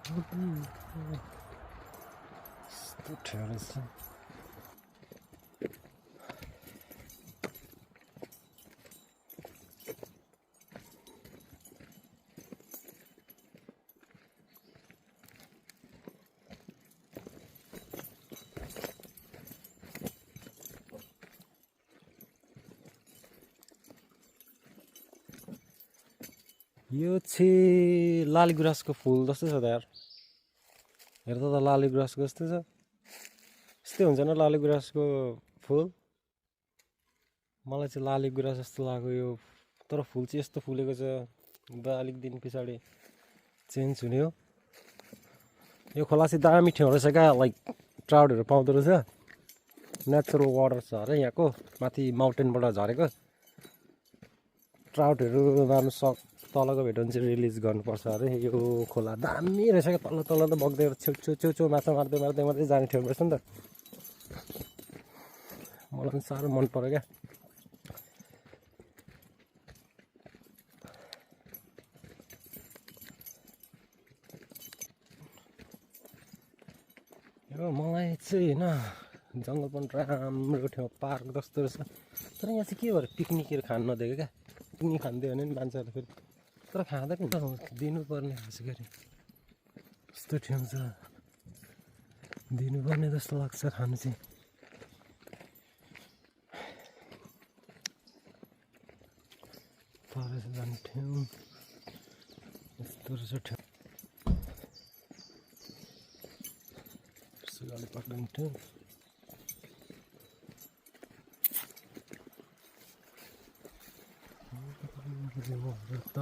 यस्तो ठाउँ रहेछ। यो चाहिँ लाली गुराँसको फुल जस्तो छ त यार। हेर त लाली गुराँसको जस्तो छ। यस्तै हुन्छ न लाली गुराँसको फुल। मलाई चाहिँ लाली गुराँस जस्तो लाग्यो यो, तर फुल चाहिँ यस्तो फुलेको छ। अलिक दिन पछाडि चेन्ज हुने हो। यो खोला चाहिँ दामी ठाउँ रहेछ क्या, लाइक ट्राउटहरू पाउँदो रहेछ। नेचुरल वाटर छ अरे यहाँको, माथि माउन्टेनबाट झरेको। ट्राउटहरू मार्नु तलको भेट्यो भने चाहिँ रिलिज गर्नुपर्छ अरे। यो खोला दामी रहेछ क्या, तल तल त बग्दै छेउ माछा मार्दै जाने ठाउँ रहेछ नि त। मलाई पनि साह्रो मन पर्यो क्या। यो मलाई चाहिँ होइन, जङ्गल पनि राम्रो ठाउँ, पार्क जस्तो रहेछ। तर यहाँ चाहिँ के भएर पिकनिकहरू खानु नदिएको क्या। पिकनिक खानिदियो भने नि मान्छेहरूले फेरि, तर खाँदा पनि दिनुपर्ने खास गरी यस्तो ठाउँ छ, दिनुपर्ने जस्तो लाग्छ खानु चाहिँ। पर जाने ठाउँ यस्तो रहेछ ठाउँ, सुगाले पक्रिने ठाउँ। त